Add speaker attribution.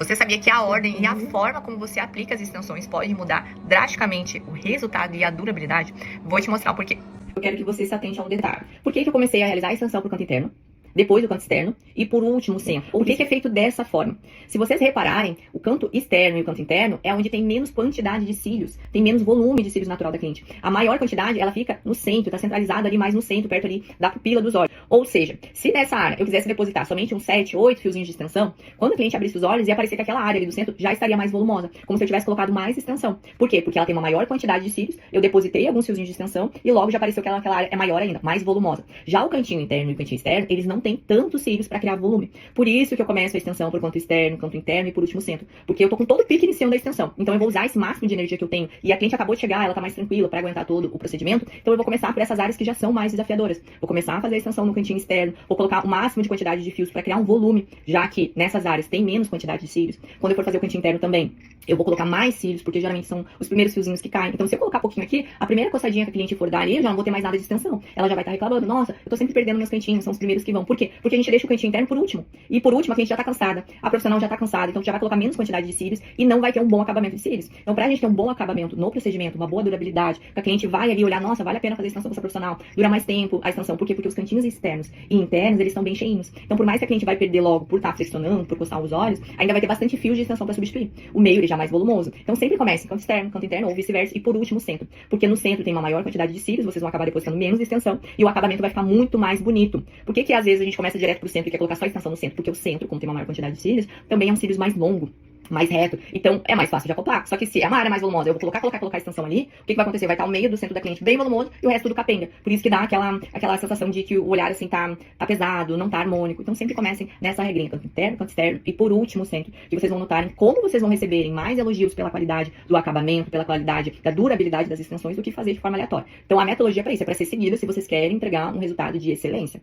Speaker 1: Você sabia que a ordem e a forma como você aplica as extensões pode mudar drasticamente o resultado e a durabilidade? Vou te mostrar o porquê. Eu quero que você se atente a um detalhe. Por que eu comecei a realizar a extensão para o canto interno? Depois o canto externo e por último o centro. Por que é feito dessa forma? Se vocês repararem, o canto externo e o canto interno é onde tem menos quantidade de cílios, tem menos volume de cílios natural da cliente. A maior quantidade, ela fica no centro, está centralizada ali mais no centro, perto ali da pupila dos olhos. Ou seja, se nessa área eu quisesse depositar somente uns 7, 8 fiozinhos de extensão, quando a cliente abrisse os olhos, ia parecer que aquela área ali do centro já estaria mais volumosa, como se eu tivesse colocado mais extensão. Por quê? Porque ela tem uma maior quantidade de cílios, eu depositei alguns fiozinhos de extensão e logo já pareceu que aquela área é maior ainda, mais volumosa. Já o cantinho interno e o cantinho externo, eles não têm tantos cílios para criar volume. Por isso que eu começo a extensão por canto externo, canto interno e por último centro. Porque eu tô com todo o pique iniciando da extensão. Então eu vou usar esse máximo de energia que eu tenho. E a cliente acabou de chegar, ela tá mais tranquila para aguentar todo o procedimento. Então eu vou começar por essas áreas que já são mais desafiadoras. Vou começar a fazer a extensão no cantinho externo, vou colocar o máximo de quantidade de fios para criar um volume, já que nessas áreas tem menos quantidade de cílios. Quando eu for fazer o cantinho interno também, eu vou colocar mais cílios, porque geralmente são os primeiros fiozinhos que caem. Então se eu colocar pouquinho aqui, a primeira coçadinha que a cliente for dar ali, eu já não vou ter mais nada de extensão. Ela já vai estar reclamando, nossa, eu tô sempre perdendo meus cantinhos, são os primeiros que vão. Por quê? Porque a gente deixa o cantinho interno por último. E por último, a cliente já tá cansada, a profissional já tá cansada, então já vai colocar menos quantidade de cílios e não vai ter um bom acabamento de cílios. Então pra gente ter um bom acabamento no procedimento, uma boa durabilidade, que a cliente vai ali olhar, nossa, vale a pena fazer a extensão com essa profissional, dura mais tempo a extensão. Por quê? Porque os cantinhos externos e internos, eles estão bem cheinhos. Então por mais que a cliente vai perder logo por estar flexionando, por coçar os olhos, ainda vai ter bastante fios de extensão para substituir. O meio ele já é mais volumoso. Então sempre comece canto externo, canto interno ou vice-versa e por último o centro. Porque no centro tem uma maior quantidade de cílios, vocês vão acabar depositando menos extensão e o acabamento vai ficar muito mais bonito. Por que às vezes a gente começa direto pro centro e quer colocar só extensão no centro? Porque o centro, como tem uma maior quantidade de cílios, também é um cílios mais longo, mais reto. Então, é mais fácil de acoplar. Só que se é uma área mais volumosa, eu vou colocar a extensão ali, o que vai acontecer? Vai estar o meio do centro da cliente bem volumoso e o resto do capenga. Por isso que dá aquela sensação de que o olhar, assim, tá pesado, não tá harmônico. Então, sempre comecem nessa regrinha, canto interno, canto externo e, por último, o centro. Que vocês vão notarem como vocês vão receberem mais elogios pela qualidade do acabamento, pela qualidade da durabilidade das extensões do que fazer de forma aleatória. Então, a metodologia é pra isso, é pra ser seguida se vocês querem entregar um resultado de excelência.